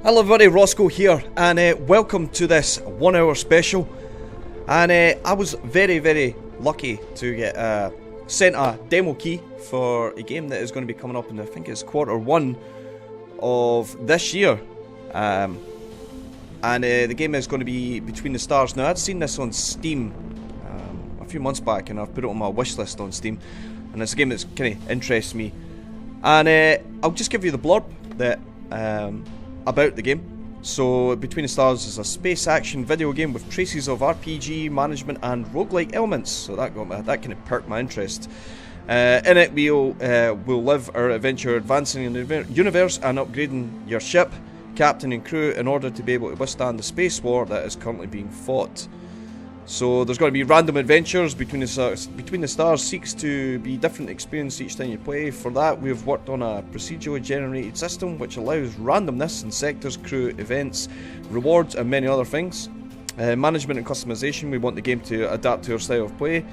Hello everybody, Rossco here, and welcome to this 1 hour special. And I was very lucky to get sent a demo key for a game that is going to be coming up in, I think it's Q1 of this year. And the game is going to be Between the Stars. Now, I'd seen this on Steam a few months back, and I've put it on my wish list on Steam, and it's a game that's kind of interests me. And I'll just give you the blurb that about the game. So, Between the Stars is a space action video game with traces of RPG, management and roguelike elements. So that kind of perked my interest. In it we'll live our adventure advancing in the universe and upgrading your ship, captain and crew in order to be able to withstand the space war that is currently being fought. So there's going to be random adventures. Between the Stars seeks to be different experience each time you play. For that, we've worked on a procedurally generated system which allows randomness in sectors, crew, events, rewards and many other things. Management and customization, we want the game to adapt to your style of play.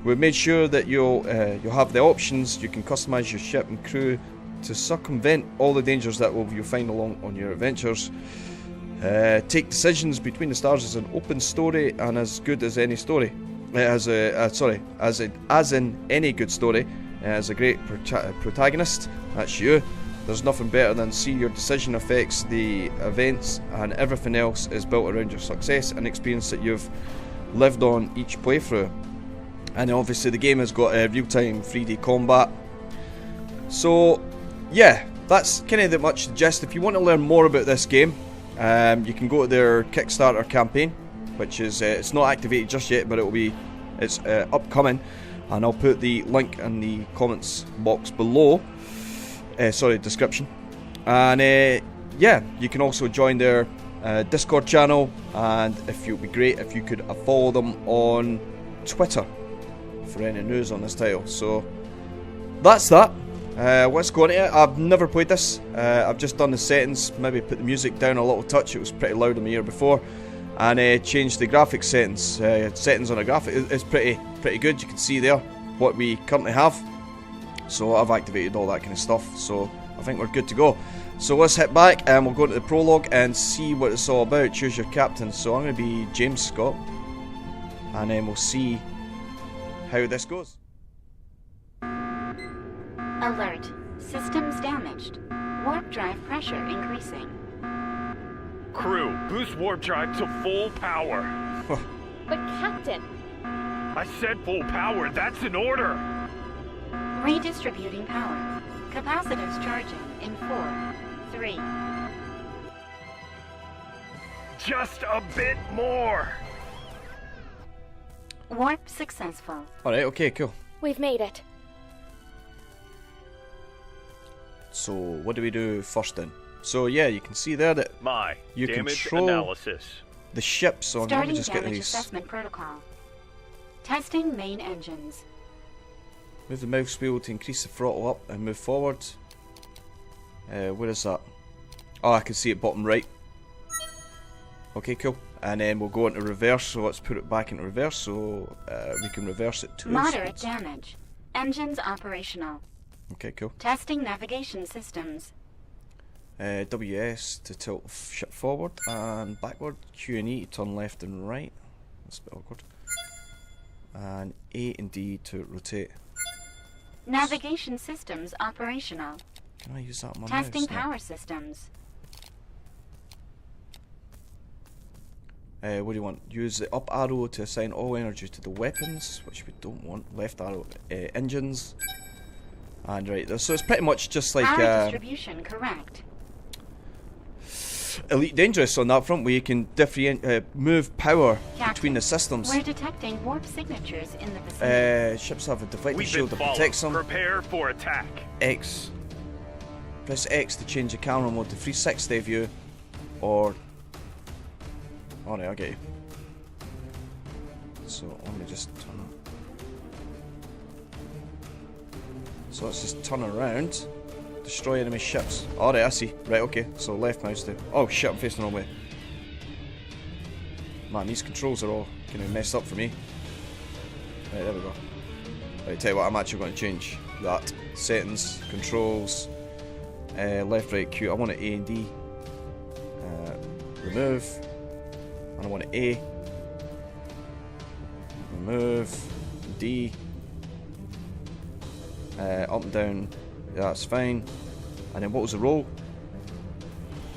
We've made sure that you'll have the options. You can customize your ship and crew to circumvent all the dangers that you'll find along on your adventures. Take decisions. Between the Stars is an open story, and as good as any story, as in any good story, has a great protagonist. That's you. There's nothing better than see your decision affects the events, and everything else is built around your success and experience that you've lived on each playthrough. And obviously the game has got real-time 3D combat. So yeah, that's kind of the much gist. If you want to learn more about this game, you can go to their Kickstarter campaign, which is it's not activated just yet, but it's upcoming, and I'll put the link in the comments box below. Description. And yeah, you can also join their Discord channel, and it would be great if you could follow them on Twitter for any news on this title. So that's that. Let's go into it. I've never played this. I've just done the settings, maybe put the music down a little touch. It was pretty loud in my ear before, and changed the graphics settings. Settings on a graphic is pretty good. You can see there what we currently have. So I've activated all that kind of stuff. So I think we're good to go. So let's hit back and we'll go into the prologue and see what it's all about. Choose your captain. So I'm going to be James Scott, and then we'll see how this goes. Alert. Systems damaged. Warp drive pressure increasing. Crew, boost warp drive to full power. But Captain... I said full power, that's an order! Redistributing power. Capacitors charging in 4, 3... Just a bit more! Warp successful. Alright, okay, cool. We've made it. So what do we do first then? So yeah, you can see there that you control analysis. The ship. So I'm going to just get Starting damage these. assessment protocol. Testing main engines. Move the mouse wheel to increase the throttle up and move forward. Where is that? Oh, I can see it bottom right. Okay, cool. And then we'll go into reverse. So let's put it back into reverse so we can reverse it too. Moderate damage. Engines operational. Okay, cool. Testing navigation systems. WS to tilt ship forward and backward. Q and E to turn left and right. That's a bit awkward. And A and D to rotate. Navigation systems operational. Can I use that on my Testing mouse? power systems. What do you want? Use the up arrow to assign all energy to the weapons, which we don't want. Left arrow, engines. And right, so it's pretty much just like power distribution correct. Elite Dangerous on that front, where you can move power Captain, between the systems. We're detecting warp signatures in the vicinity. Ships have a deflecting We've shield been that protects them. Prepare for attack. X. Press X to change the camera mode to 360 view, or... Oh no, I get you. So let me just turn it. So let's just turn around. Destroy enemy ships. Alright, I see. Right, okay. So left mouse to... Oh shit, I'm facing the wrong way. Man, these controls are all kind of messed up for me. Right, there we go. Right, tell you what, I'm actually going to change that. Settings, controls, left, right, Q. I want it A and D. Remove. And I want A. Remove. D. Up and down. Yeah, that's fine. And then what was the roll?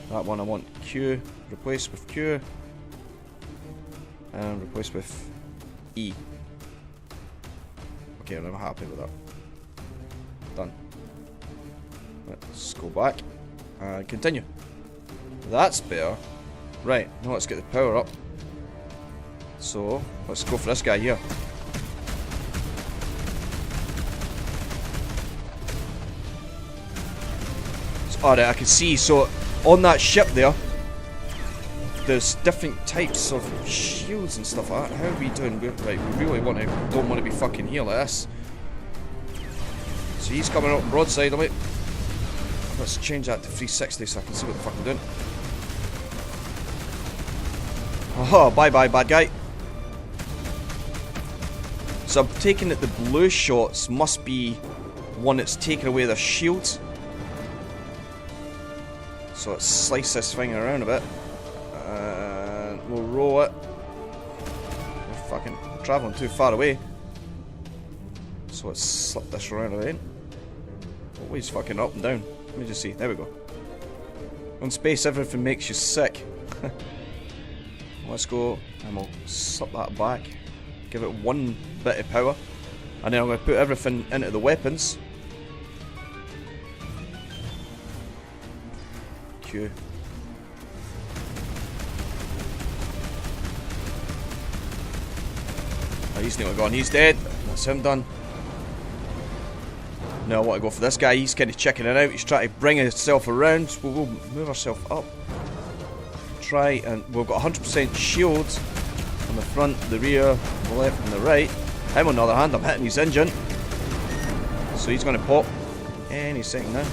That one I want Q. Replace with Q. And replace with E. Okay, I'm happy with that. Done. Let's go back and continue. That's better. Right, now let's get the power up. So, let's go for this guy here. Alright, I can see, so on that ship there, there's different types of shields and stuff like that. How are we doing? Right, we really don't want to be fucking here like this. So he's coming up broadside of me. Let's change that to 360 so I can see what the fuck I'm doing. Oh, bye bye, bad guy. So I'm taking it the blue shots must be one that's taken away their shields. So let's slice this thing around a bit. And we'll roll it. We're fucking travelling too far away. So let's slip this around again. Always fucking up and down. Let me just see. There we go. On space, everything makes you sick. Let's go, and we'll slip that back. Give it one bit of power. And then I'm going to put everything into the weapons. Q. Oh, he's nearly gone. He's dead. That's him done. Now I want to go for this guy. He's kind of checking it out. He's trying to bring himself around. We'll move ourselves up. Try, and we've got 100% shield on the front, the rear, the left and the right. Him on the other hand, I'm hitting his engine. So he's going to pop any second now.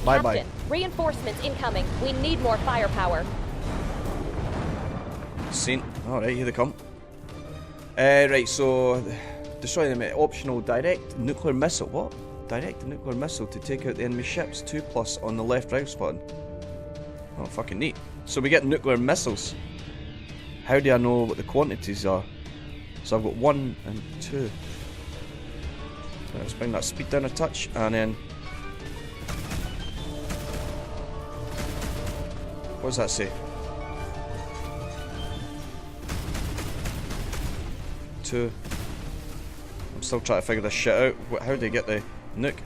Bye bye. Captain, reinforcements incoming. We need more firepower. Seen. Alright, here they come. Right, so destroy them. Optional direct nuclear missile. What? Direct nuclear missile to take out the enemy ships. 2+ on the left right button. Oh, fucking neat. So we get nuclear missiles. How do I know what the quantities are? So I've got 1 and 2. Let's bring that speed down a touch, and then what does that say? 2. I'm still trying to figure this shit out. How do you get the nuke?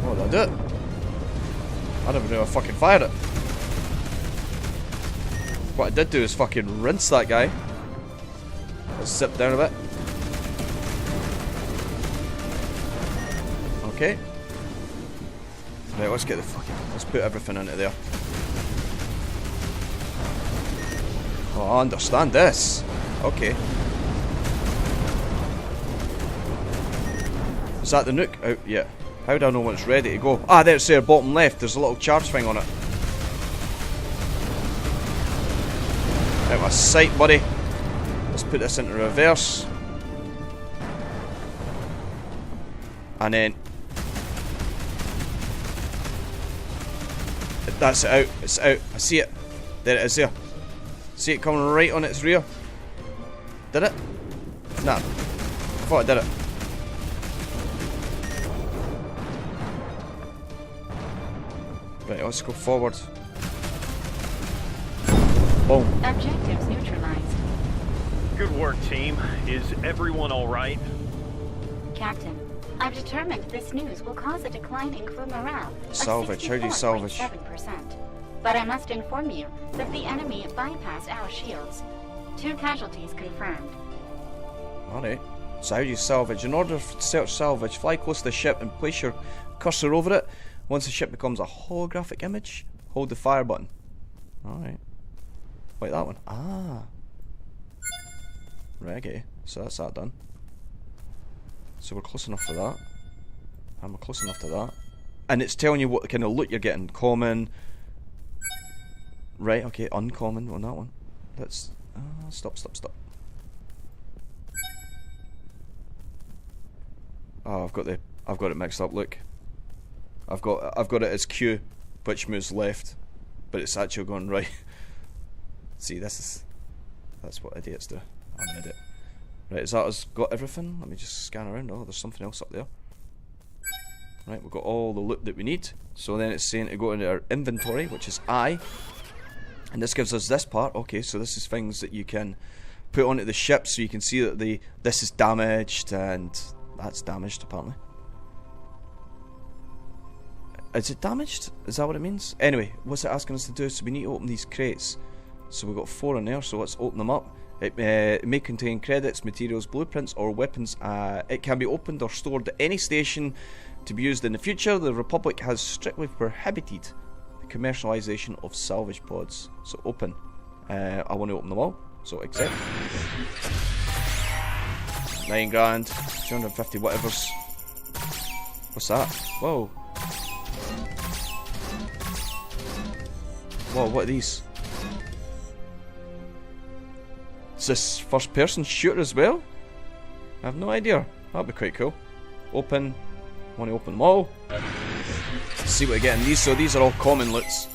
Oh, did I do it? I never knew I fucking fired it. What I did do is fucking rinse that guy. Let's zip down a bit. Okay. Right, let's get the fucking... Let's put everything into there. Oh, I understand this. Okay. Is that the nuke? Oh, yeah. How do I know when it's ready to go? Ah, there it's there, bottom left. There's a little charge thing on it. Out my sight, buddy. Let's put this into reverse. And then... That's it out. It's out. I see it. There it is there. See it coming right on its rear? Did it? Nah. I thought I did it. Right, let's go forward. Boom. Objectives neutralized. Good work, team. Is everyone alright? Captain, I've determined this news will cause a decline in crew morale of Salvage. How do you salvage? 64.7%. But I must inform you that the enemy bypassed our shields. 2 casualties confirmed. Alright. So how do you salvage? In order to search salvage, fly close to the ship and place your cursor over it. Once the ship becomes a holographic image, hold the fire button. Alright. Like that one. Ah. Right, okay. So that's that done. So we're close enough for that. And we're close enough to that. And it's telling you what kind of loot you're getting. Common. Right, okay, uncommon on that one. Let's... stop. Oh, I've got it mixed up, look. I've got it as Q, which moves left, but it's actually going right. See, that's what idiots do. I'm an idiot. Right, is that us got everything? Let me just scan around. Oh, there's something else up there. Right, we've got all the loot that we need. So then it's saying to go into our inventory, which is I. And this gives us this part. Okay, so this is things that you can put onto the ship, so you can see that this is damaged, and that's damaged apparently. Is it damaged? Is that what it means? Anyway, what's it asking us to do? So we need to open these crates. So we've got 4 in there, so let's open them up. It may contain credits, materials, blueprints, or weapons. It can be opened or stored at any station to be used in the future. The Republic has strictly prohibited the commercialization of salvage pods. So open. I want to open them all, so accept. 9 grand, 250 whatevers. What's that? Whoa. Whoa, what are these? Is this first person shooter as well? I have no idea. That'd be quite cool. Open. Want to open them all. Let's see what we get in these. So these are all common loots.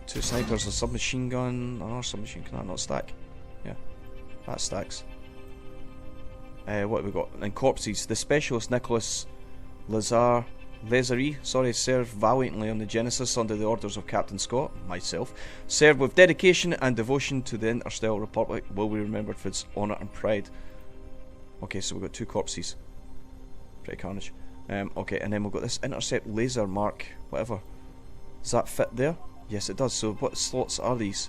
2 snipers, a submachine gun, another submachine gun. Can that not stack? Yeah, that stacks. What have we got? And corpses. The specialist Nicholas Lazare, served valiantly on the Genesis under the orders of Captain Scott, myself. Served with dedication and devotion to the Interstellar Republic, will be remembered for its honour and pride. Okay, so we've got 2 corpses. Pretty carnage. Okay, and then we've got this intercept laser mark, whatever. Does that fit there? Yes, it does. So what slots are these?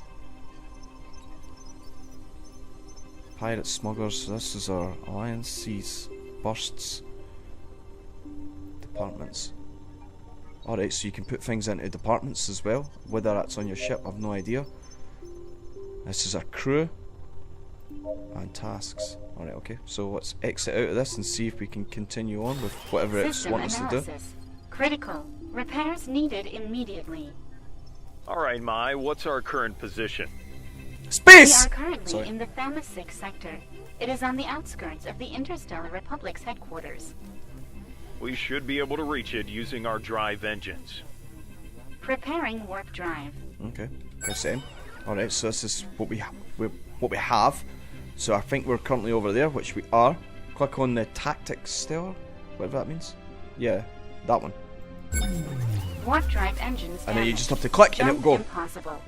Pirate smugglers. So this is our alliance. Seas. Bursts. Departments. Alright, so you can put things into departments as well. Whether that's on your ship, I've no idea. This is our crew. And tasks. Alright, okay. So let's exit out of this and see if we can continue on with whatever it's wanting us to do. Critical. Repairs needed immediately. Alright, Mai, what's our current position? Space! We are currently in the Thama 6 sector. It is on the outskirts of the Interstellar Republic's headquarters. We should be able to reach it using our drive engines. Preparing warp drive. Okay, press M. Alright, so this is what we have. So I think we're currently over there, which we are. Click on the tactics stellar, whatever that means. Yeah, that one. Warp drive engines. And then you just have to click and it'll go. Impossible.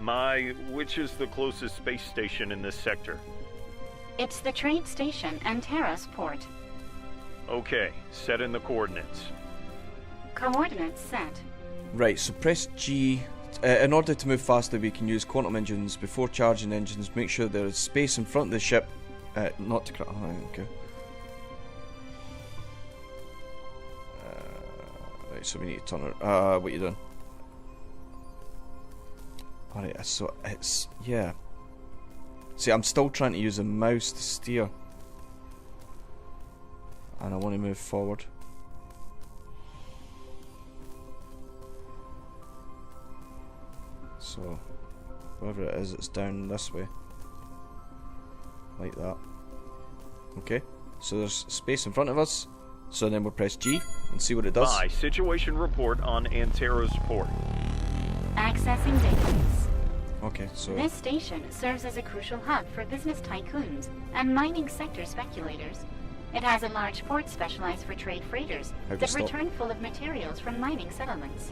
Mai, which is the closest space station in this sector? It's the trade station and Terra's port. Okay, set in the coordinates. Coordinates set. Right, so press G. In order to move faster, we can use quantum engines. Before charging engines, make sure there is space in front of the ship. Not to crash. Okay. Right, so we need to turn it. What are you doing? Alright, so it's. Yeah. See, I'm still trying to use a mouse to steer. And I want to move forward. So, wherever it is, it's down this way. Like that. Okay, so there's space in front of us. So then we'll press G and see what it does. Mai, situation report on Antero's port. Accessing database. Okay, so... This station serves as a crucial hub for business tycoons and mining sector speculators. It has a large port specialized for trade freighters that return full of materials from mining settlements.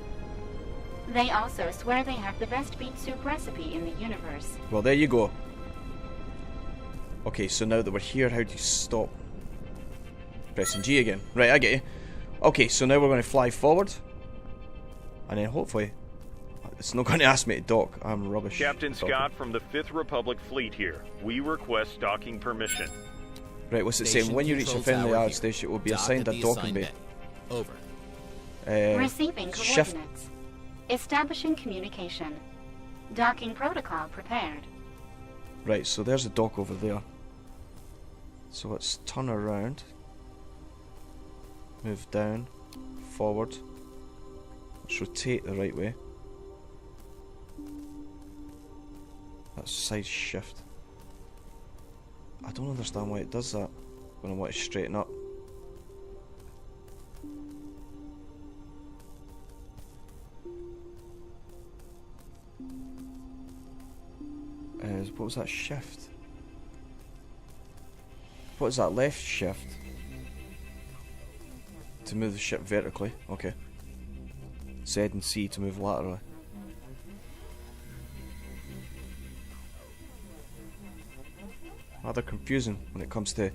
They also swear they have the best beet soup recipe in the universe. Well, there you go. Okay, so now that we're here, how do you stop? Pressing G again. Right, I get you. Okay, so now we're going to fly forward. And then hopefully... It's not going to ask me to dock. I'm rubbish. Captain Scott from the 5th Republic Fleet here. We request docking permission. Right, what's it saying? When you reach a friendly island station, it will be assigned a docking bay. Over. Receiving coordinates. Establishing communication. Docking protocol prepared. Right, so there's a dock over there. So let's turn around. Move down. Forward. Let's rotate the right way. That's side shift. I don't understand why it does that. Gonna want to straighten up. What was that shift? What is that left shift? To move the ship vertically. Okay. Z and C to move laterally. Rather confusing when it comes to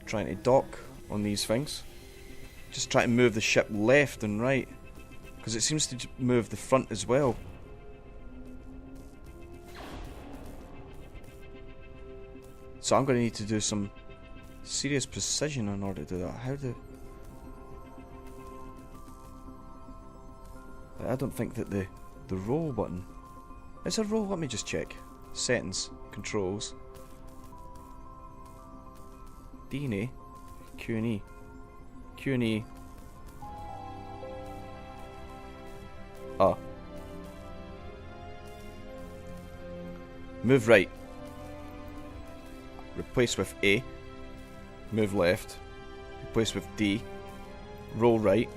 trying to dock on these things. Just try to move the ship left and right, because it seems to move the front as well. So I'm going to need to do some serious precision in order to do that. How do... I don't think that the roll button... Is there a roll? Let me just check. Settings, controls. D and A, Q and E, Q and E. Ah. Move right. Replace with A. Move left. Replace with D. Roll right.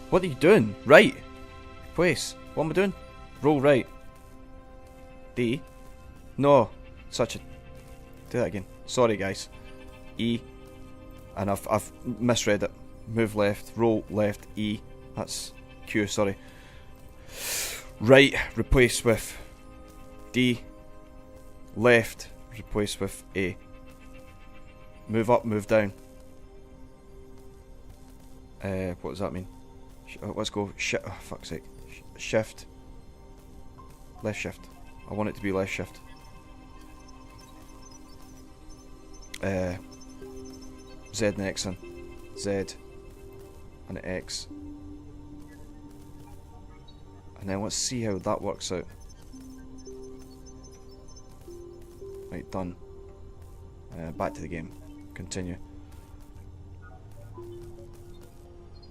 What are you doing? Right. Replace. What am I doing? Roll right. D. No. Such a... Do that again. Sorry guys. E. And I've misread it. Move left. Roll left. E. That's Q, sorry. Right. Replace with D. Left. Replace with A. Move up, move down. What does that mean? Let's go. Oh, fuck's sake. Shift. Left shift. I want it to be left shift. Z and X in. Z and X. And then let's see how that works out. Right, done. Back to the game. Continue.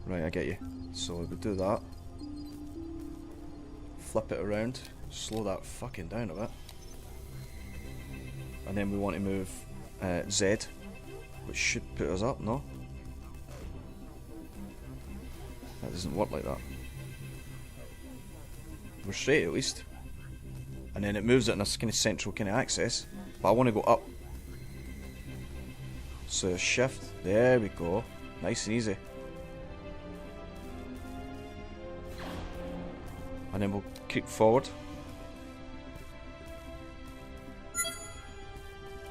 Right, I get you. So we do that. Flip it around. Slow that fucking down a bit. And then we want to move Z, which should put us up, no? That doesn't work like that. We're straight at least. And then it moves it in a kind of central kind of axis. But I want to go up. So shift. There we go. Nice and easy. And then we'll kick forward.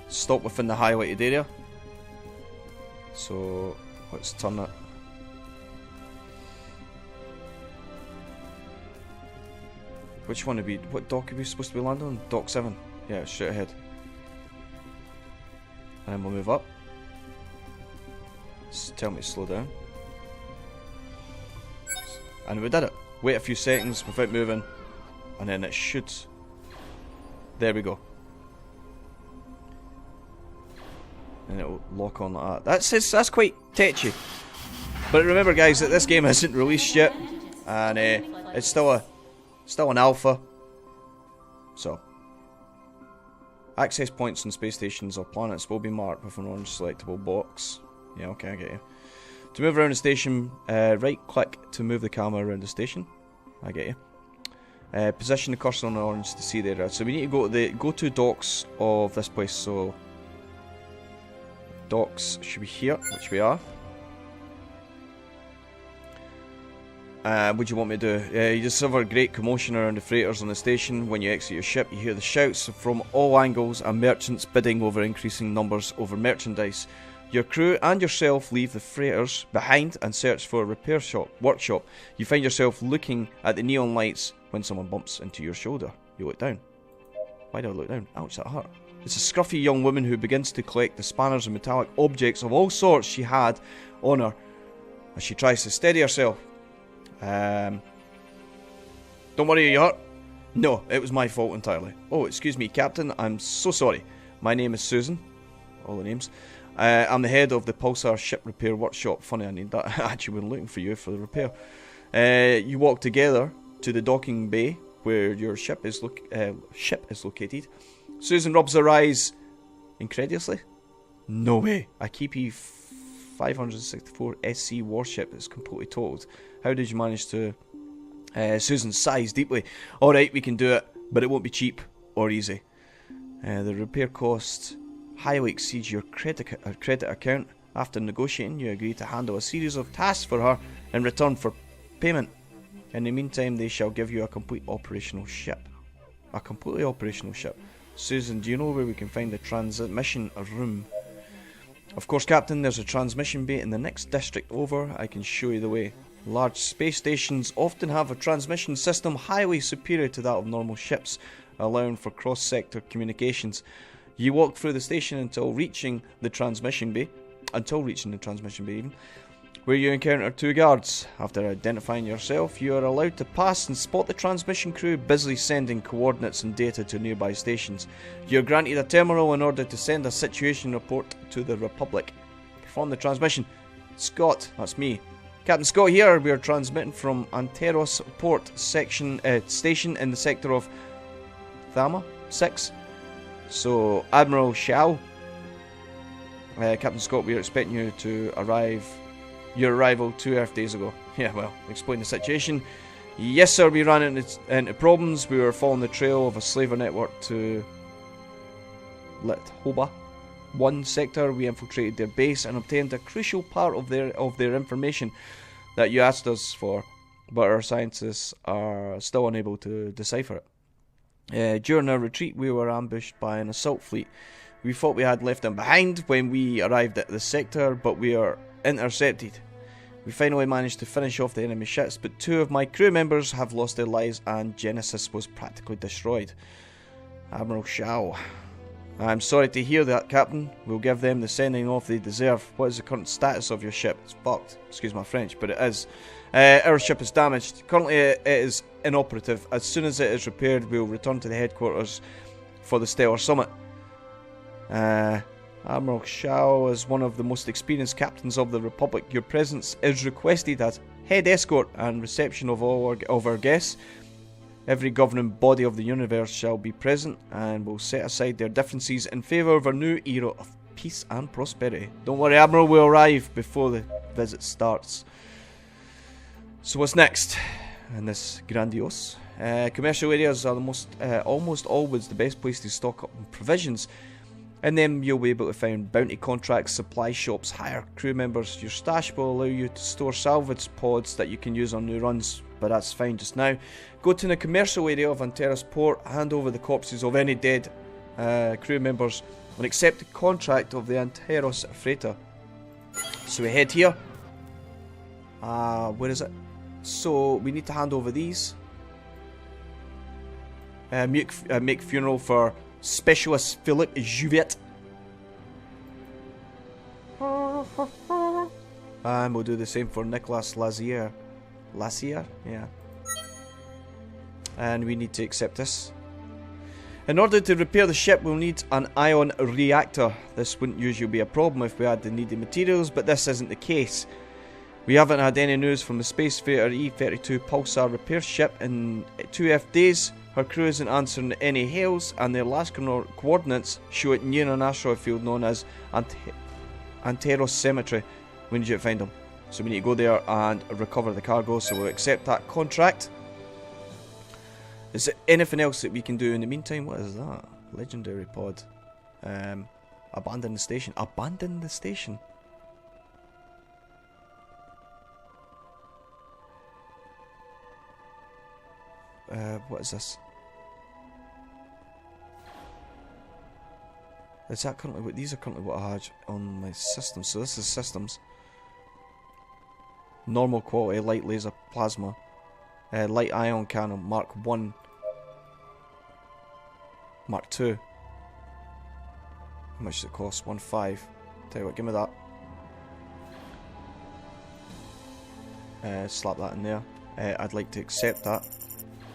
Stop within the highlighted area. So let's turn it. Which one would be? What dock are we supposed to be landing on? Dock 7. Yeah, straight ahead. And then we'll move up. Tell me to slow down. And we did it. Wait a few seconds without moving, and then it should. There we go. And it'll lock on like that. That's quite tetchy. But remember, guys, that this game isn't released yet, and it's still an alpha. So, access points on space stations or planets will be marked with an orange selectable box. Yeah, okay, I get you. To move around the station, right click to move the camera around the station. I get you. Position the cursor on the orange to see the area. So we need to go to the go-to docks of this place. So docks should be here, which we are. What do you want me to do? You discover a great commotion around the freighters on the station. When you exit your ship, you hear the shouts from all angles and merchants bidding over increasing numbers over merchandise. Your crew and yourself leave the freighters behind and search for a workshop. You find yourself looking at the neon lights when someone bumps into your shoulder. You look down. Why do I look down? Ouch, that hurt. It's a scruffy young woman who begins to collect the spanners and metallic objects of all sorts she had on her as she tries to steady herself. Don't worry, are you hurt? No, it was my fault entirely. Oh, excuse me, Captain. I'm so sorry. My name is Susan. All the names. I'm the head of the Pulsar Ship Repair Workshop. Funny, I need that. I actually been looking for you for the repair. You walk together to the docking bay where your ship is located. Susan rubs her eyes incredulously. No way. A KP 564 SC warship is completely totaled. How did you manage to... Susan sighs deeply. Alright, we can do it, but it won't be cheap or easy. The repair cost highly exceeds your credit account. After negotiating, you agree to handle a series of tasks for her in return for payment. In the meantime, they shall give you a complete operational ship. A completely operational ship. Susan, do you know where we can find the transmission room? Of course, Captain, there's a transmission bay in the next district over. I can show you the way. Large space stations often have a transmission system highly superior to that of normal ships, allowing for cross-sector communications. You walk through the station until reaching the transmission bay, where you encounter 2 guards. After identifying yourself, you are allowed to pass and spot the transmission crew busily sending coordinates and data to nearby stations. You are granted a terminal in order to send a situation report to the Republic. Perform the transmission. Scott, that's me. Captain Scott here. We are transmitting from Anteros Port station in the sector of Thama 6. So, Admiral Shao. Captain Scott, we are expecting you to arrive. Your arrival 2 Earth days ago. Yeah, well, explain the situation. Yes, sir, we ran into problems. We were following the trail of a slaver network to Lithoba 1 sector. We infiltrated their base and obtained a crucial part of their information that you asked us for, but our scientists are still unable to decipher it. During our retreat, we were ambushed by an assault fleet. We thought we had left them behind when we arrived at the sector, but we are intercepted. We finally managed to finish off the enemy ships, but 2 of my crew members have lost their lives and Genesis was practically destroyed. Admiral Shao. I'm sorry to hear that, Captain. We'll give them the sending off they deserve. What is the current status of your ship? It's fucked. Excuse my French, but it is. Our ship is damaged. Currently it is inoperative. As soon as it is repaired, we'll return to the headquarters for the Stellar Summit. Admiral Shao is one of the most experienced captains of the Republic. Your presence is requested as head escort and reception of all of our guests. Every governing body of the universe shall be present and will set aside their differences in favour of a new era of peace and prosperity. Don't worry, Admiral, we'll arrive before the visit starts. So what's next in this grandiose? Commercial areas are almost always the best place to stock up on provisions. In them you'll be able to find bounty contracts, supply shops, hire crew members. Your stash will allow you to store salvage pods that you can use on new runs, but that's fine just now. Go to the commercial area of Anteros Port, hand over the corpses of any dead crew members, and accept the contract of the Anteros freighter. So we head here. Where is it? So we need to hand over these. Make funeral for Specialist Philip Juvet. And we'll do the same for Nicholas Lazier. Lazier? Yeah. And we need to accept this. In order to repair the ship, we'll need an ion reactor. This wouldn't usually be a problem if we had the needed materials, but this isn't the case. We haven't had any news from the Space Freighter E-32 Pulsar repair ship in 2F days. Her crew isn't answering any hails, and their last coordinates show it near an asteroid field known as Anteros Cemetery. We need you to find them. So we need to go there and recover the cargo, so we'll accept that contract. Is there anything else that we can do in the meantime? What is that? Legendary pod. Abandon the station. Abandon the station? What is this? Is that currently what these are currently what I have on my system? So this is systems. Normal quality light laser plasma. Light ion cannon Mark 1. Mark 2. How much does it cost? 1.5. Tell you what, give me that. Slap that in there. I'd like to accept that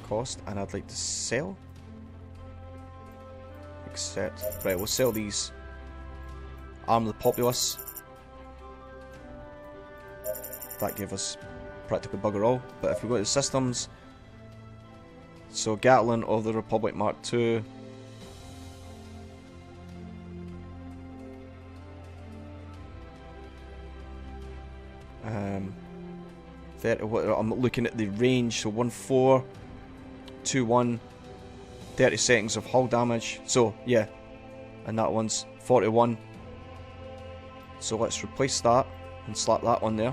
cost, and I'd like to sell. Accept. Right, we'll sell these. Arm the populace. That gave us practically bugger all. But if we go to systems, so Gatlin of the Republic Mark II. 30, what, I'm looking at the range, so 1-4, 2-1, 30 seconds of hull damage. So, yeah, and that one's 41. So let's replace that and slap that on there.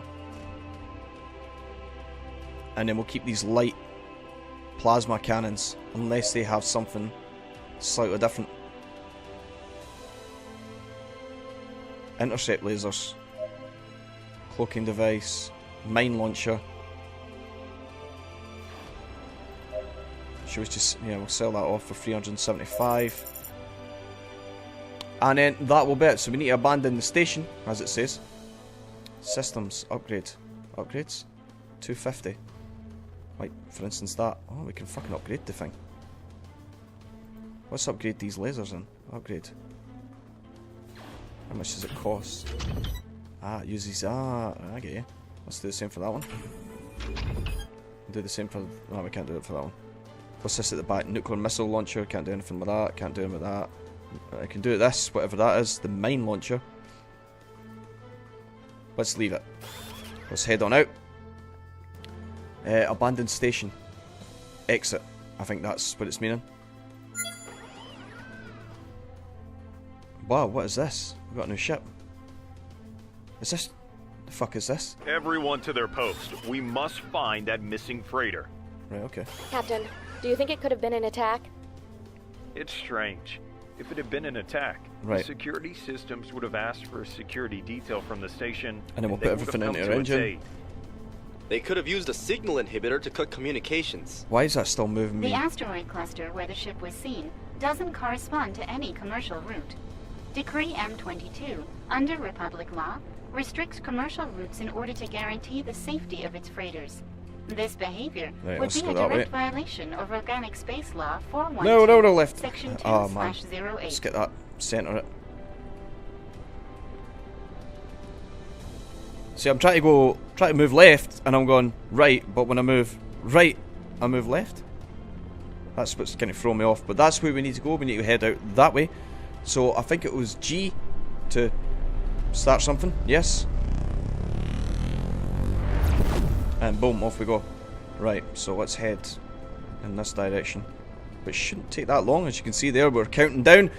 And then we'll keep these light plasma cannons, unless they have something slightly different. Intercept lasers, cloaking device, mine launcher. Should we just, yeah, we'll sell that off for 375. And then that will be it. So we need to abandon the station, as it says. Systems, upgrade. Upgrades? 250. Like, for instance that. Oh, we can fucking upgrade the thing. Let's upgrade these lasers in. Upgrade. How much does it cost? Ah, use these. Ah, I get you. Let's do the same for that one. Do the same for... No, we can't do it for that one. What's this at the back? Nuclear missile launcher. Can't do anything with that. Can't do anything with that. I can do this, whatever that is. The mine launcher. Let's leave it. Let's head on out. Abandoned station. Exit. I think that's what it's meaning. Wow, what is this? We've got a new ship. Is this... The fuck is this? Everyone to their post. We must find that missing freighter. Right, okay. Captain, do you think it could have been an attack? It's strange. If it had been an attack, right, the security systems would have asked for a security detail from the station, and then we'll put everything into our engine. They could have used a signal inhibitor to cut communications. Why is that still moving me? The asteroid cluster where the ship was seen doesn't correspond to any commercial route. Decree M22, under Republic law, restricts commercial routes in order to guarantee the safety of its freighters. This behavior would be a direct violation of Organic Space Law 412, no, left. Section 2/08. Oh, man. Let's get that. Center it. See, I'm trying to move left, and I'm going right, but when I move right, I move left. That's what's kind of throwing me off, but that's where we need to go. We need to head out that way. So I think it was G to start something. Yes. And boom, off we go. Right, so let's head in this direction. But it shouldn't take that long, as you can see there, we're counting down.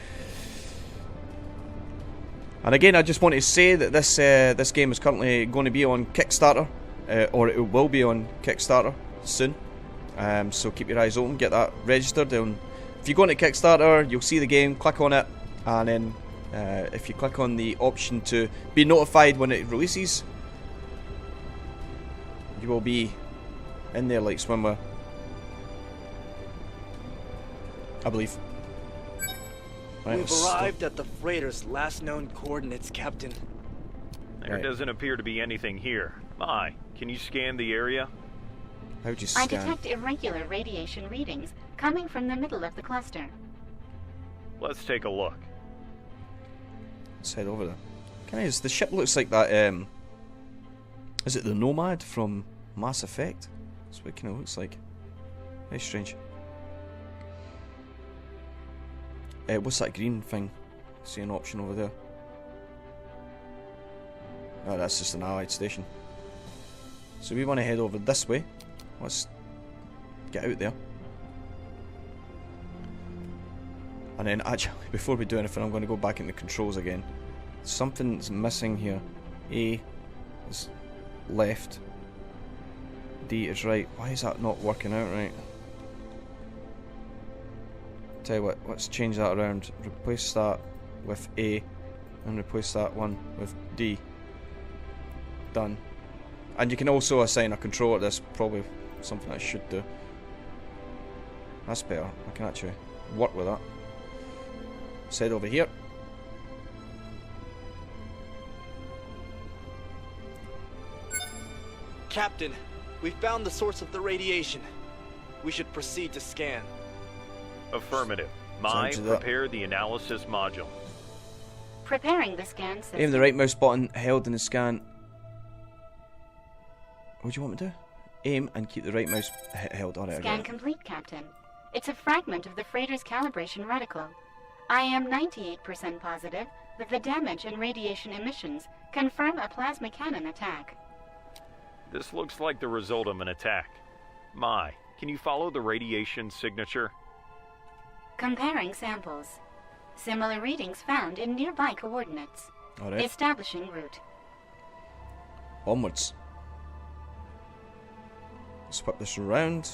And again, I just want to say that this game is currently going to be on Kickstarter, or it will be on Kickstarter soon. So keep your eyes open, get that registered. And if you go into Kickstarter, you'll see the game, click on it, and then if you click on the option to be notified when it releases, you will be in there like swimwear, I believe. Right, we've arrived at the freighter's last known coordinates, Captain. There doesn't appear to be anything here. My, can you scan the area? How would you scan? I detect irregular radiation readings coming from the middle of the cluster. Let's take a look. Let's head over there. Guys, the ship looks like that, is it the Nomad from Mass Effect? That's what it kind of looks like. Very strange. What's that green thing? See an option over there. Oh, that's just an allied station. So we want to head over this way. Let's get out there. And then actually, before we do anything, I'm going to go back into controls again. Something's missing here. A is left. D is right. Why is that not working out right? Tell you what, let's change that around. Replace that with A and replace that one with D. Done. And you can also assign a controller. That's probably something I should do. That's better. I can actually work with that. Let's head over here. Captain, we found the source of the radiation. We should proceed to scan. Affirmative. My, prepare the analysis module. Preparing the scan system. Aim the right mouse button held in the scan. What do you want me to do? Aim and keep the right mouse held on it. Scan complete, Captain. It's a fragment of the freighter's calibration reticle. I am 98% positive that the damage and radiation emissions confirm a plasma cannon attack. This looks like the result of an attack. Mai, can you follow the radiation signature? Comparing samples. Similar readings found in nearby coordinates. Alright. Establishing route. Onwards. Let's whip this around.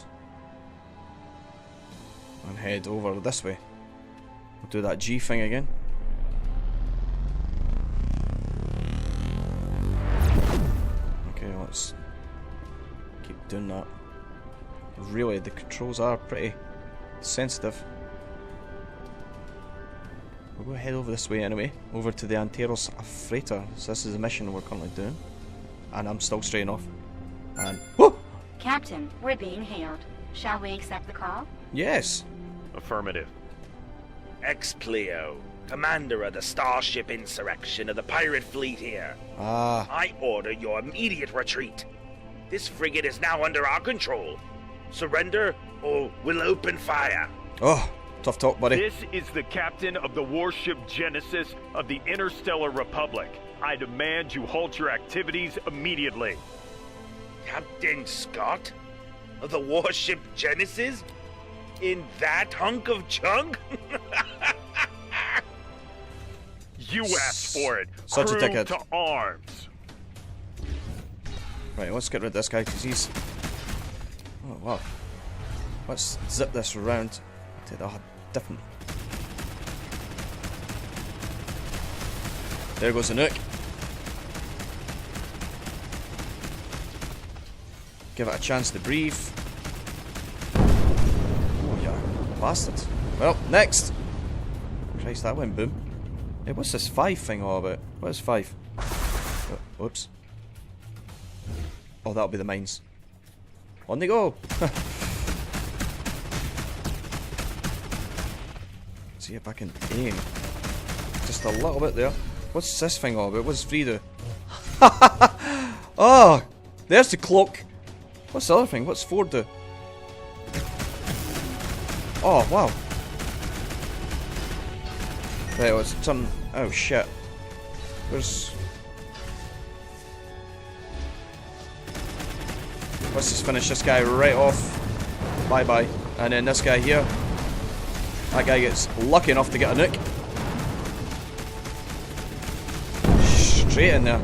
And head over this way. We'll do that G thing again. Okay, let's keep doing that. Really, the controls are pretty sensitive. We'll go head over this way anyway, over to the Anteros freighter. So this is the mission we're currently doing. And I'm still straying off. And whoa! Captain, we're being hailed. Shall we accept the call? Yes! Affirmative. Ex-Pleo, commander of the Starship Insurrection of the pirate fleet here. Ah. I order your immediate retreat. This frigate is now under our control. Surrender, or we'll open fire. Oh, tough talk, buddy. This is the captain of the warship Genesis of the Interstellar Republic. I demand you halt your activities immediately. Captain Scott? Of the warship Genesis? In that hunk of junk? You asked for it. Such a Crew dickhead. to arms. Right, let's get rid of this guy because he's... Oh, wow. Let's zip this around. Take that different... There goes the nuke. Give it a chance to breathe. Oh, yeah. Bastard. Well, next. Christ, that went boom. Hey, what's this 5 thing all about? What is 5? Oh, oops. Oh, that'll be the mines. On they go! See if I can aim. Just a little bit there. What's this thing all about? What's 3 do? Oh! There's the cloak! What's the other thing? What's 4 do? Oh, wow. Right, let's turn... Oh, shit. There's... Let's just finish this guy right off. Bye-bye. And then this guy here. That guy gets lucky enough to get a nuke. Straight in there.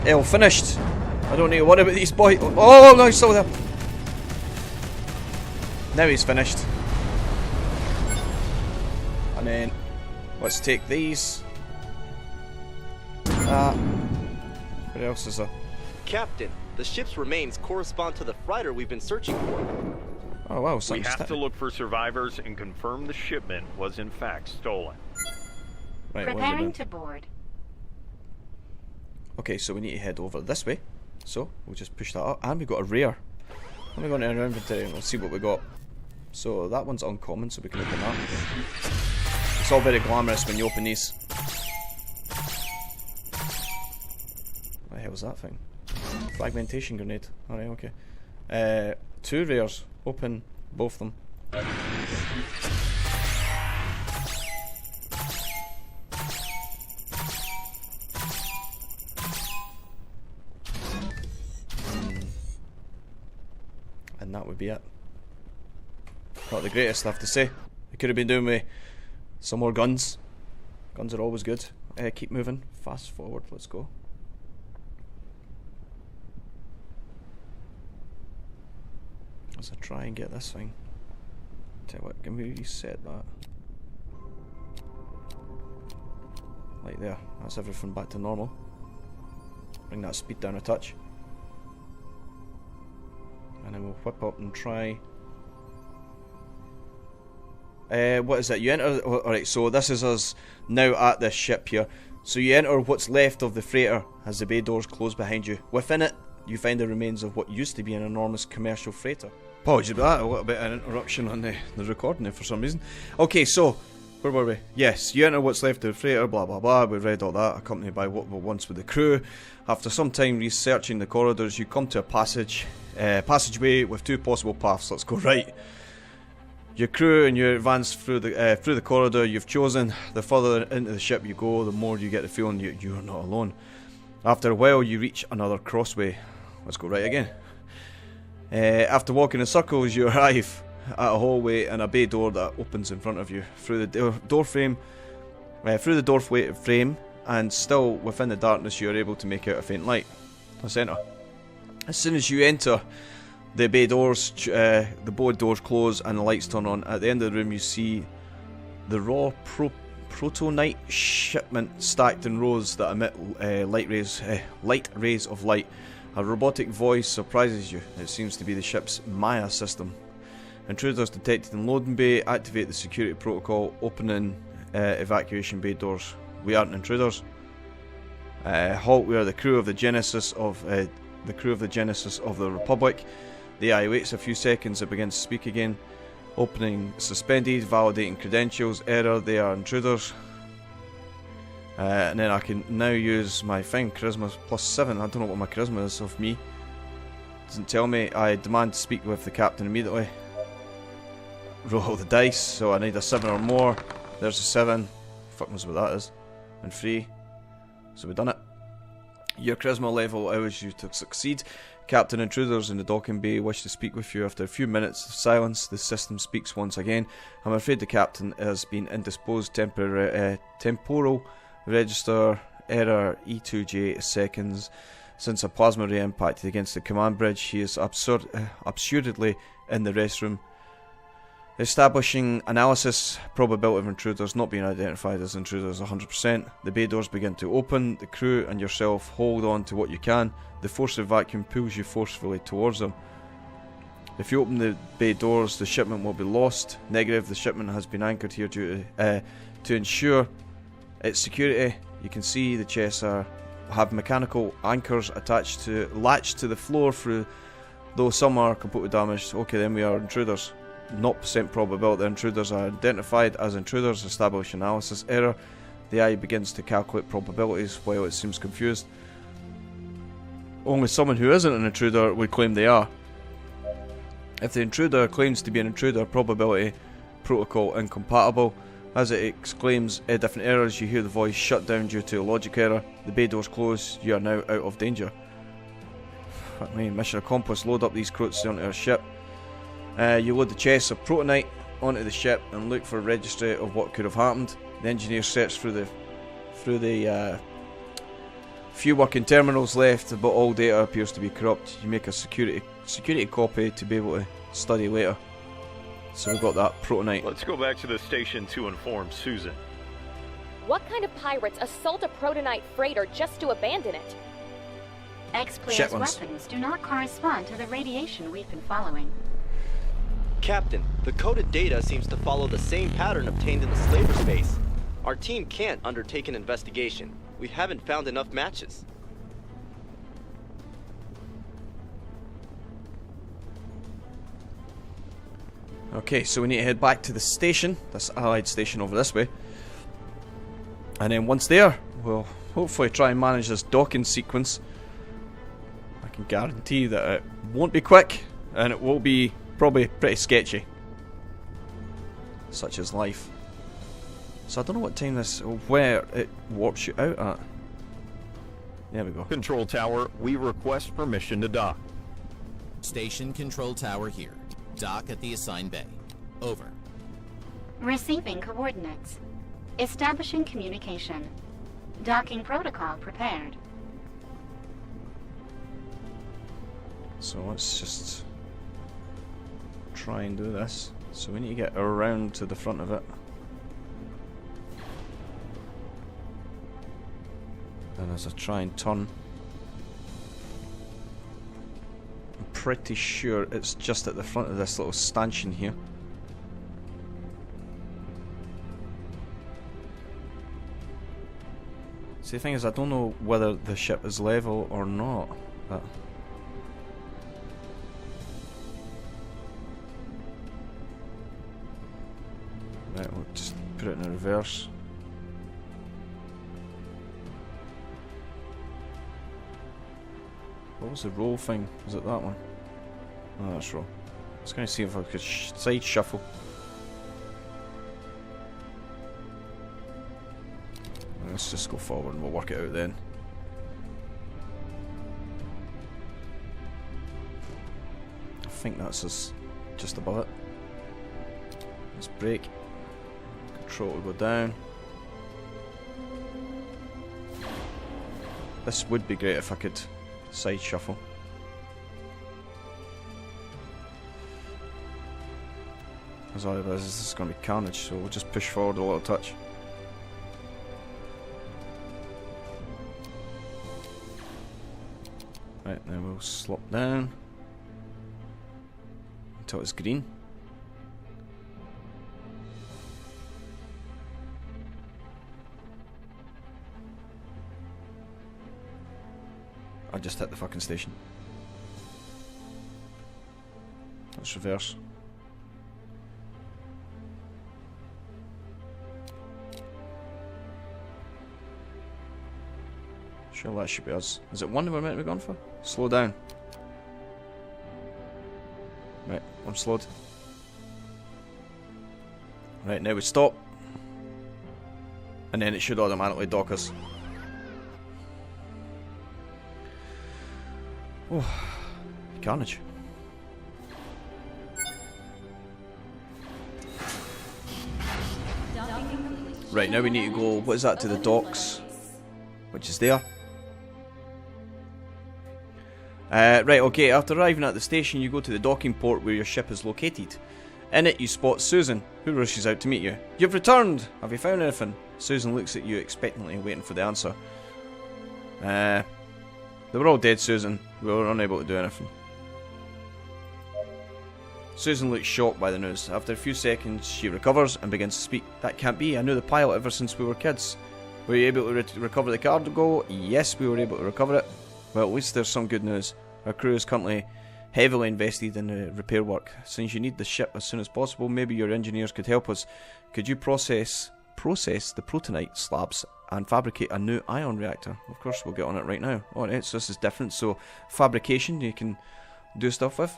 Hell, finished. I don't need to worry about these boys. Oh, no, he's still there. Now he's finished. And then, let's take these. What else is there? Captain, the ship's remains correspond to the freighter we've been searching for. Oh wow, We something's have to look for survivors and confirm the shipment was in fact stolen. Right, what are we Preparing doing? to board. Okay, so we need to head over this way. So, we'll just push that up. And we got a rare. Let me go into our inventory and we'll see what we got. So, that one's uncommon, so we can open that. It's all very glamorous when you open these. What the hell was that thing? Fragmentation grenade. Alright, okay. 2 rares. Open both of them. And that would be it. Not the greatest, I have to say. I could have been doing with some more guns. Guns are always good. Keep moving. Fast forward. Let's go. Let's try and get this thing. Tell you what, can we reset that? Like there. That's everything back to normal. Bring that speed down a touch. And then we'll whip up and try. What is it? You enter. Alright, so this is us now at this ship here. So you enter what's left of the freighter as the bay doors close behind you. Within it, you find the remains of what used to be an enormous commercial freighter. Apologies about that, a little bit of an interruption on the recording there for some reason. Okay, so, where were we? Yes, you enter what's left of the freighter, blah blah blah, we read all that, accompanied by what were once with the crew. After some time researching the corridors, you come to a passageway with 2 possible paths. Let's go right. Your crew and you advance through the corridor you've chosen. The further into the ship you go, the more you get the feeling you're not alone. After a while, you reach another crossway. Let's go right again. After walking in circles, you arrive at a hallway and a bay door that opens in front of you. Through the door frame, and still within the darkness, you are able to make out a faint light. Let's enter. As soon as you enter, the bay doors, the board doors close and the lights turn on. At the end of the room, you see the raw protonite shipment stacked in rows that emit light rays of light. A robotic voice surprises you. It seems to be the ship's Maya system. Intruders detected in loading bay. Activate the security protocol. Opening evacuation bay doors. We aren't intruders. Halt. We are the crew of the Genesis of the Republic. The AI waits a few seconds. It begins to speak again. Opening suspended. Validating credentials. Error. They are intruders. And then I can now use my thing. Charisma +7. I don't know what my charisma is of me. Doesn't tell me. I demand to speak with the captain immediately. Roll the dice. So I need a 7 or more. There's a 7. Fuck knows what that is. And 3. So we've done it. Your charisma level allows you to succeed. Captain, intruders in the docking bay wish to speak with you. After a few minutes of silence, the system speaks once again. I'm afraid the captain has been indisposed. Temporal register error E2J seconds. Since a plasma ray impacted against the command bridge, he is absurdly in the restroom. Establishing analysis. Probability of intruders not being identified as intruders 100%. The bay doors begin to open. The crew and yourself hold on to what you can. The force of vacuum pulls you forcefully towards them. If you open the bay doors, the shipment will be lost. Negative. The shipment has been anchored here due to ensure its security. You can see the chests have mechanical anchors latched to the floor through, though some are completely damaged. Okay, then we are intruders. 0% probability the intruders are identified as intruders. Establish analysis error. The AI begins to calculate probabilities while it seems confused. Only someone who isn't an intruder would claim they are. If the intruder claims to be an intruder, probability protocol incompatible. As it exclaims different errors, you hear the voice shut down due to a logic error. The bay doors close. You are now out of danger. Fuck me. Mission accomplished. Load up these croats onto our ship. You load the chests of protonite onto the ship and look for a registry of what could have happened. The engineers search through the few working terminals left, but all data appears to be corrupt. You make a security copy to be able to study later. So we've got that protonite. Let's go back to the station to inform Susan. What kind of pirates assault a protonite freighter just to abandon it? X-Player's weapons do not correspond to the radiation we've been following. Captain, the coded data seems to follow the same pattern obtained in the slaver space. Our team can't undertake an investigation. We haven't found enough matches. Okay, so we need to head back to the station. This allied station over this way. And then once there, we'll hopefully try and manage this docking sequence. I can guarantee that it won't be quick, and it will be probably pretty sketchy. Such is life. So I don't know what time where it warps you out at. There we go. Control tower, we request permission to dock. Station control tower here. Dock at the assigned bay. Over. Receiving coordinates. Establishing communication. Docking protocol prepared. So let's just try and do this. So we need to get around to the front of it. And as I try and turn, I'm pretty sure it's just at the front of this little stanchion here. See, the thing is, I don't know whether the ship is level or not. Right, we'll just put it in reverse. What was the roll thing? Was it that one? No, that's roll. I was going to see if I could side shuffle. Let's just go forward and we'll work it out then. think that's us just above it. Let's brake. Control will go down. This would be great if I could side shuffle. As otherwise this is going to be carnage, so we'll just push forward a little touch. Right, then we'll slop down until it's green. I just hit the fucking station. Let's reverse. Sure, that should be us. Is it one we're meant to be going for? Slow down. Right, I'm slowed. Right, now we stop. And then it should automatically dock us. Oh, carnage. Right, now we need to go, what is that, to the docks? Which is there. Right, okay, after arriving at the station, you go to the docking port where your ship is located. In it, you spot Susan, who rushes out to meet you. You've returned! Have you found anything? Susan looks at you expectantly, waiting for the answer. They were all dead, Susan. We were unable to do anything. Susan looks shocked by the news. After a few seconds, she recovers and begins to speak. That can't be. I knew the pilot ever since we were kids. Were you able to recover the cargo? Yes, we were able to recover it. Well, at least there's some good news. Our crew is currently heavily invested in the repair work. Since you need the ship as soon as possible, maybe your engineers could help us. Could you process the protonite slabs and fabricate a new ion reactor? Of course, we'll get on it right now. Alright, so this is different. So, fabrication you can do stuff with.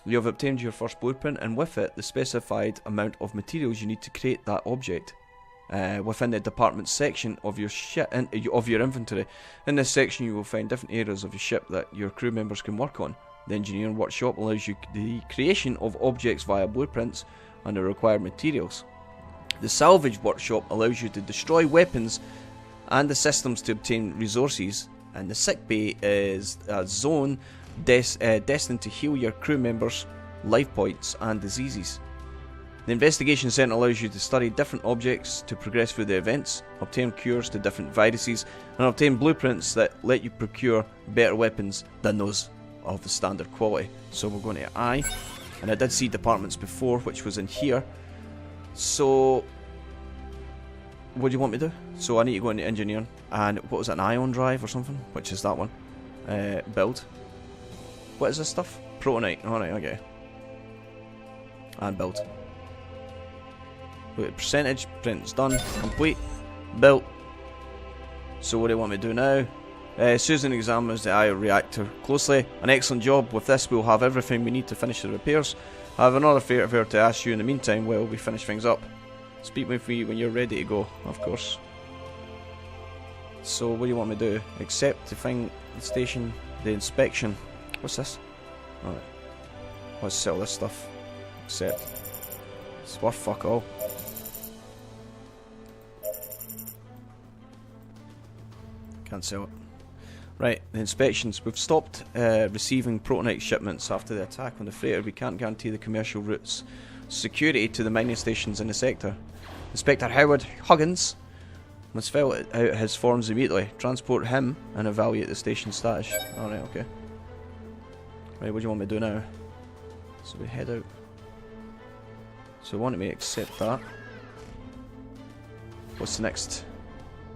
You have obtained your first blueprint, and with it, the specified amount of materials you need to create that object. Within the department section of your inventory. In this section, you will find different areas of your ship that your crew members can work on. The engineering workshop allows you the creation of objects via blueprints and the required materials. The salvage workshop allows you to destroy weapons and the systems to obtain resources. And the sick bay is a zone destined to heal your crew members' life points and diseases. The investigation center allows you to study different objects to progress through the events, obtain cures to different viruses, and obtain blueprints that let you procure better weapons than those of the standard quality. So we're going to I, and I did see departments before, which was in here. So what do you want me to do? So I need to go into engineering, and what was it, an ion drive or something? Which is that one? Build. What is this stuff? Protonite. Alright, okay. And build. Look at percentage, print's done, complete, built. So what do you want me to do now? Susan examines the ion reactor closely. An excellent job. With this we'll have everything we need to finish the repairs. I have another favour to ask you in the meantime while we finish things up. Speak with me when you're ready to go, of course. So what do you want me to do? Accept the thing, the station, the inspection. What's this? Alright. Let's sell this stuff. Accept. It's worth fuck all. Can't sell it. Right, the inspections. We've stopped receiving protonite shipments after the attack on the freighter. We can't guarantee the commercial routes. Security to the mining stations in the sector. Inspector Howard Huggins must fill out his forms immediately. Transport him and evaluate the station status. Alright, okay. Right, what do you want me to do now? So we head out. So wanted me to accept that. What's the next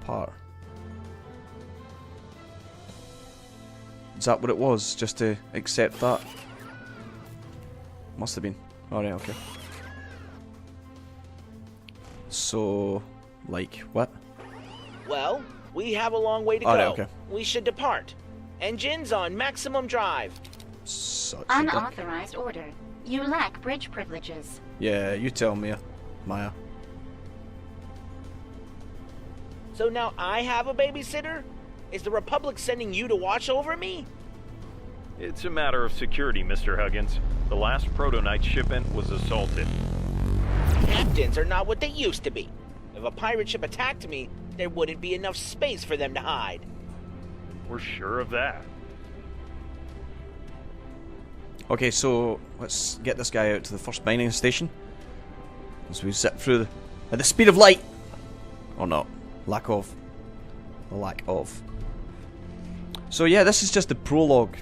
part? Is that what it was? Just to accept that? Must have been. Alright, okay. So, like, what? Well, we have a long way to go. Okay. We should depart. Engines on maximum drive. Unauthorized order. You lack bridge privileges. Yeah, you tell me, Maya. So now I have a babysitter? Is the Republic sending you to watch over me? It's a matter of security, Mr. Huggins. The last Protonite shipment was assaulted. Captains are not what they used to be. If a pirate ship attacked me, there wouldn't be enough space for them to hide. We're sure of that. Okay, so let's get this guy out to the first mining station as we zip through at the speed of light. Or not. Lack of. The lack of. So yeah, this is just the prologue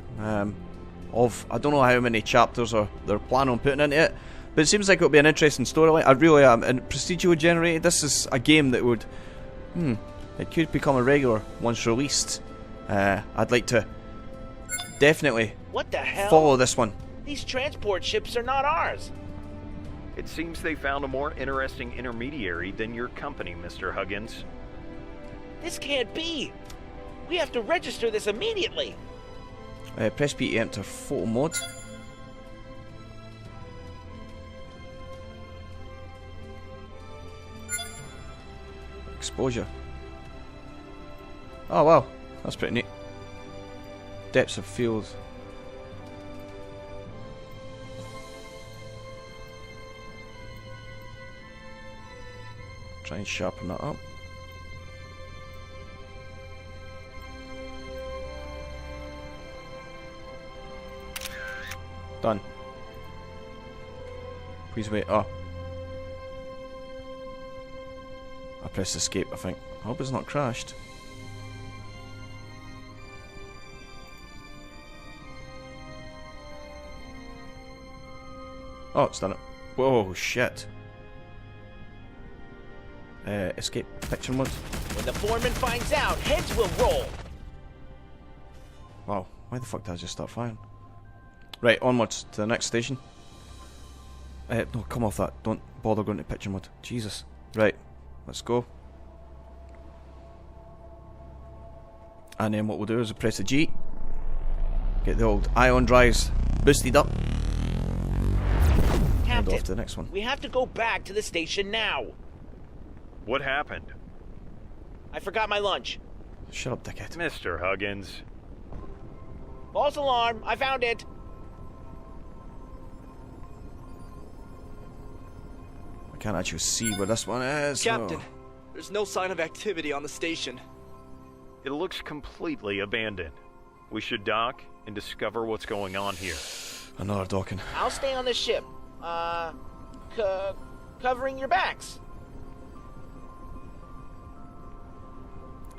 of, I don't know how many chapters they're planning on putting into it, but it seems like it'll be an interesting storyline. I really am. And procedural generated, this is a game that would, it could become a regular once released. I'd like to definitely what the hell? Follow this one. These transport ships are not ours. It seems they found a more interesting intermediary than your company, Mr. Huggins. This can't be. We have to register this immediately. Press B to enter photo mode. Exposure. Oh wow, that's pretty neat. Depths of field. Try and sharpen that up. Done. Please wait. Oh. I pressed escape, I think. I hope it's not crashed. Oh, it's done it. Whoa, shit. Escape picture mode. When the foreman finds out, heads will roll. Wow, why the fuck did I just start firing? Right, onwards to the next station. No, come off that. Don't bother going to picture mode. Jesus. Right, let's go. And then what we'll do is we'll press the G. Get the old ion drives boosted up. Captain, and off to the next one. We have to go back to the station now. What happened? I forgot my lunch. Shut up, dickhead. Mr. Huggins. False alarm. I found it. I can't actually see where this one is. Captain, there's no sign of activity on the station. It looks completely abandoned. We should dock and discover what's going on here. Another docking. I'll stay on the ship. Covering your backs.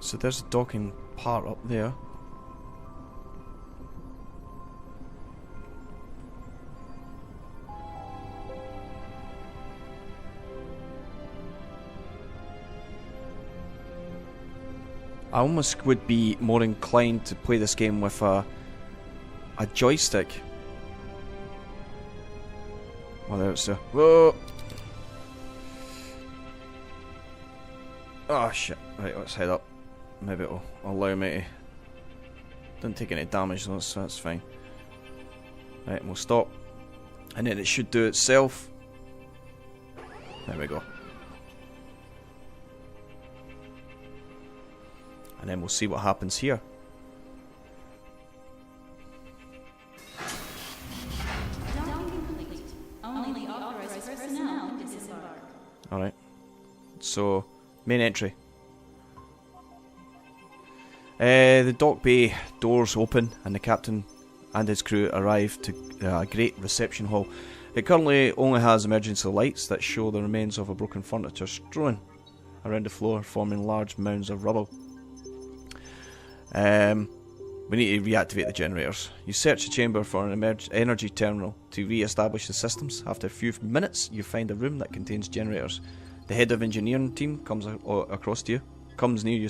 So there's a docking part up there. I almost would be more inclined to play this game with a joystick. Whether it's a... Whoa! Oh shit. Right, let's head up. Maybe it'll allow me to... Didn't take any damage though, so that's fine. Right, we'll stop. And then it should do itself. There we go. And then we'll see what happens here. Alright. So, main entry. The dock bay doors open and the captain and his crew arrive to a great reception hall. It currently only has emergency lights that show the remains of a broken furniture strewn around the floor, forming large mounds of rubble. We need to reactivate the generators. You search the chamber for an energy terminal to re-establish the systems. After a few minutes, you find a room that contains generators. The head of engineering team comes near you.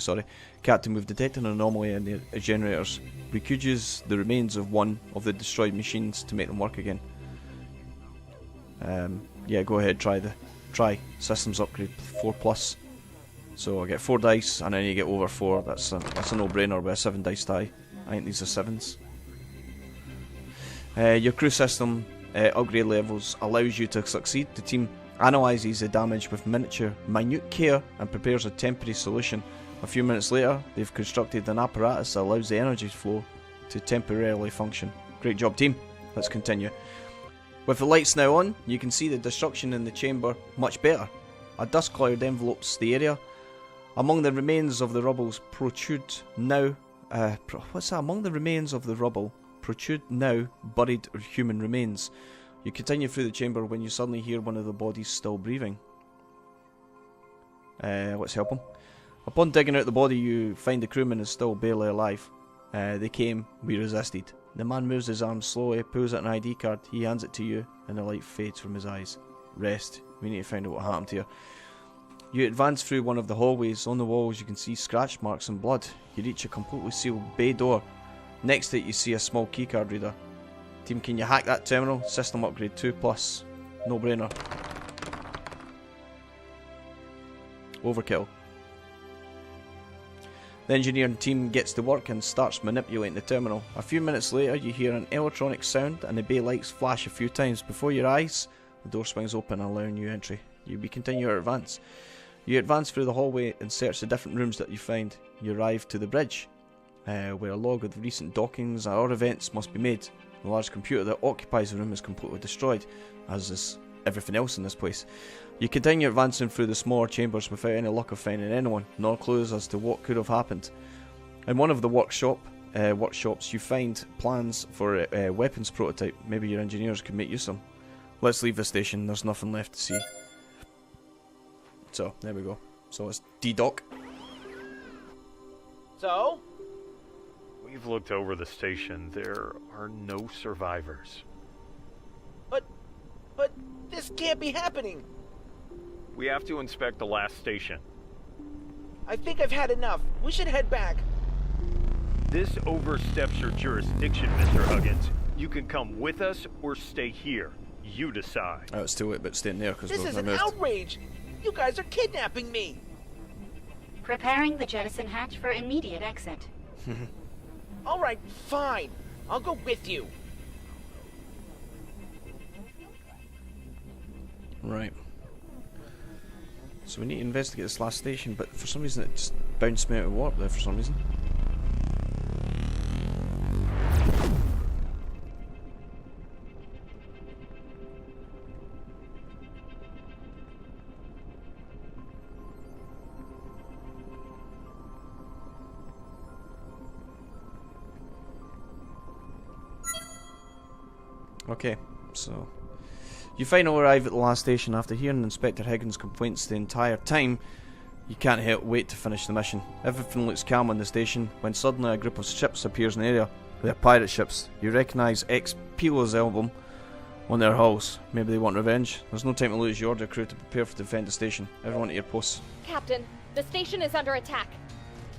Captain, we've detected an anomaly in the generators. We could use the remains of one of the destroyed machines to make them work again. Yeah, go ahead, try systems upgrade 4+. So I get 4 dice, and then you get over 4. That's a no-brainer with a 7 dice die. I think these are 7s. Your crew system upgrade levels allows you to succeed. The team analyses the damage with minute care and prepares a temporary solution. A few minutes later, they've constructed an apparatus that allows the energy flow to temporarily function. Great job, team. Let's continue. With the lights now on, you can see the destruction in the chamber much better. A dust cloud envelopes the area. Among the remains of the rubble protrude now... Among the remains of the rubble protrude now buried human remains. You continue through the chamber when you suddenly hear one of the bodies still breathing. Let's help him. Upon digging out the body, you find the crewman is still barely alive. They came, we resisted. The man moves his arm slowly, pulls out an ID card, he hands it to you, and the light fades from his eyes. Rest. We need to find out what happened here. You advance through one of the hallways. On the walls you can see scratch marks and blood. You reach a completely sealed bay door. Next to it you see a small keycard reader. Team, can you hack that terminal? System upgrade 2+. No brainer. Overkill. The engineering team gets to work and starts manipulating the terminal. A few minutes later you hear an electronic sound and the bay lights flash a few times. Before your eyes, the door swings open, allowing you entry. You continue your advance. You advance through the hallway and search the different rooms that you find. You arrive to the bridge, where a log of recent dockings or events must be made. The large computer that occupies the room is completely destroyed, as is everything else in this place. You continue advancing through the smaller chambers without any luck of finding anyone, nor clues as to what could have happened. In one of the workshops you find plans for a weapons prototype. Maybe your engineers could make use of them. Let's leave the station, there's nothing left to see. So, there we go. So it's D-Dock. So? We've looked over the station. There are no survivors. But this can't be happening. We have to inspect the last station. I think I've had enough. We should head back. This oversteps your jurisdiction, Mr. Huggins. You can come with us or stay here. You decide. Oh, it's too late, but staying there because this is an outrage. You guys are kidnapping me. Preparing the jettison hatch for immediate exit. All right, fine. I'll go with you. Right. So we need to investigate this last station, but for some reason it just bounced me out of warp there for some reason. Okay, so you finally arrive at the last station. After hearing Inspector Higgins' complaints the entire time, you can't help wait to finish the mission. Everything looks calm on the station when suddenly a group of ships appears in the area. They're pirate ships. You recognise ex-Pilo's emblem on their hulls. Maybe they want revenge. There's no time to lose. You order crew to prepare to defend the station. Everyone at your posts. Captain, the station is under attack.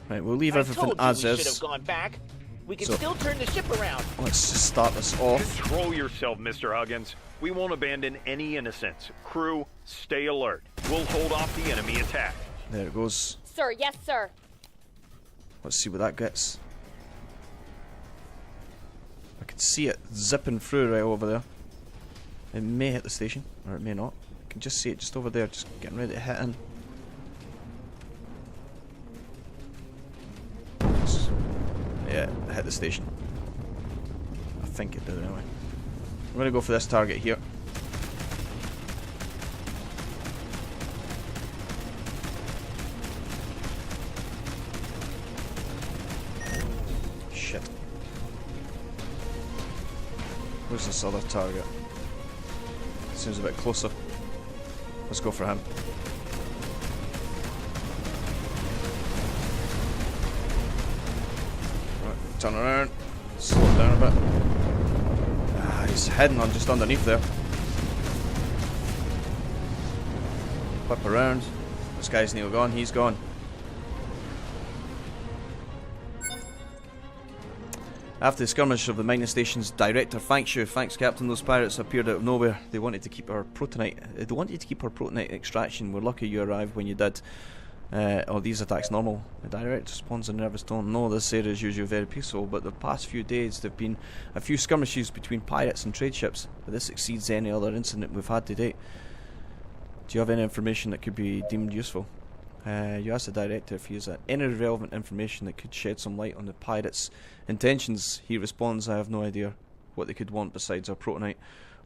Right, we'll leave everything as we is. should have gone back. We can still turn the ship around. Let's just start this off. Control yourself, Mr. Huggins. We won't abandon any innocents. Crew, stay alert. We'll hold off the enemy attack. There it goes. Sir, yes, sir. Let's see what that gets. I can see it zipping through right over there. It may hit the station, or it may not. I can just see it just over there, just getting ready to hit in. Yeah, it hit the station. I think it did anyway. I'm gonna go for this target here. Shit. Where's this other target? Seems a bit closer. Let's go for him. Right, turn around. Slow it down a bit. Ah, he's heading on just underneath there. Whip around. This guy's nearly gone. He's gone. After the skirmish of the mining station's director, thanks you, thanks Captain, those pirates appeared out of nowhere. They wanted to keep our protonite extraction. We're lucky you arrived when you did. Are these attacks normal? The director responds in a nervous tone. No, this area is usually very peaceful, but the past few days there have been a few skirmishes between pirates and trade ships, but this exceeds any other incident we've had to date. Do you have any information that could be deemed useful? You ask the director if he has any relevant information that could shed some light on the pirates' intentions. He responds, I have no idea what they could want besides our protonite.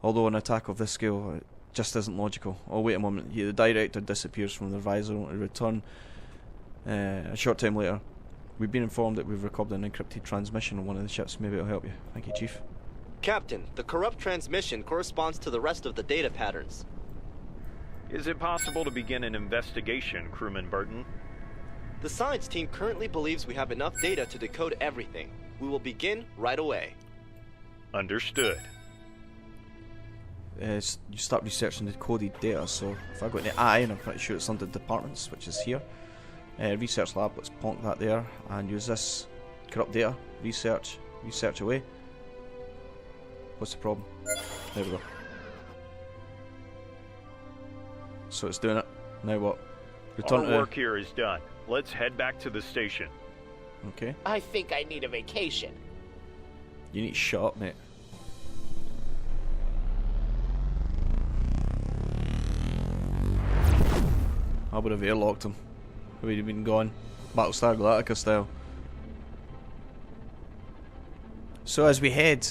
although an attack of this scale just isn't logical. Oh, wait a moment. The director disappears from the visor only to return a short time later. We've been informed that we've recorded an encrypted transmission on one of the ships. Maybe it'll help you. Thank you, Chief. Captain, the corrupt transmission corresponds to the rest of the data patterns. Is it possible to begin an investigation, Crewman Burton? The science team currently believes we have enough data to decode everything. We will begin right away. Understood. You start researching the coded data, so if I go into I, and I'm pretty sure it's under departments, which is here. Research lab, let's plonk that there, and use this corrupt data. Research away. What's the problem? There we go. So it's doing it. Now what? Return Our work here is done. Let's head back to the station. Okay. I think I need a vacation. You need to shut up, mate. I would have airlocked him. He would have been gone. Battlestar Galactica style. So as we head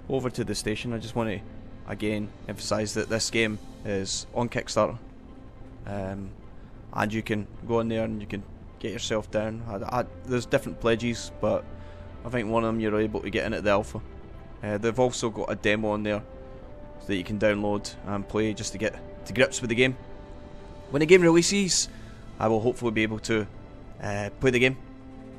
over to the station, I just want to again emphasise that this game is on Kickstarter. And you can go in there and you can get yourself down. There's different pledges, but I think one of them you're able to get in at the alpha. They've also got a demo on there so that you can download and play just to get to grips with the game. When the game releases, I will hopefully be able to play the game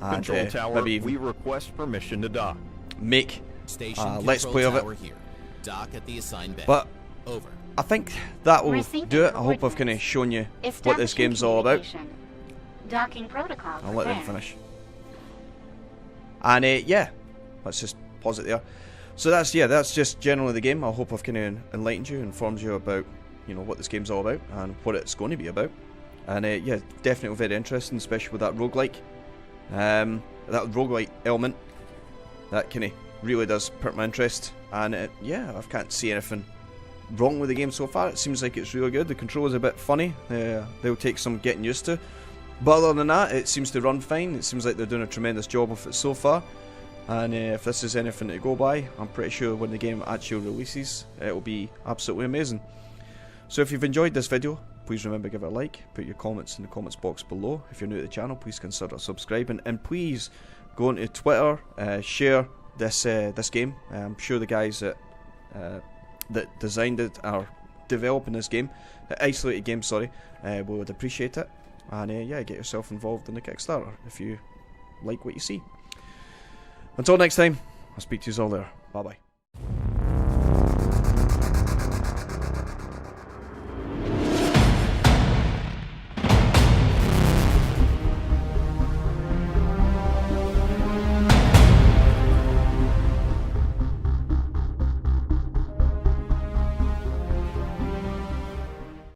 and Control tower, maybe we request permission to dock. Make Station let's play of it. here. Dock at the assigned bay. But over. I think that will Receiving do it. I hope I've kind of shown you what this game's all about. Docking protocol. I'll let them finish. And yeah, let's just pause it there. So that's just generally the game. I hope I've kind of enlightened you, informed you about what this game's all about and what it's going to be about. And yeah, definitely very interesting, especially with that roguelike, that roguelike element. That kind of really does perk my interest. And yeah, I can't see anything wrong with the game so far. It seems like it's really good. The controls are a bit funny. They'll take some getting used to. But other than that, it seems to run fine. It seems like they're doing a tremendous job of it so far. And if this is anything to go by, I'm pretty sure when the game actually releases, it will be absolutely amazing. So if you've enjoyed this video, please remember to give it a like, put your comments in the comments box below. If you're new to the channel, please consider subscribing, and please go onto Twitter, share this game. I'm sure the guys that designed it are developing this game, Isolated Games, sorry, would appreciate it. And yeah, get yourself involved in the Kickstarter if you like what you see. Until next time, I'll speak to you all there. Bye bye.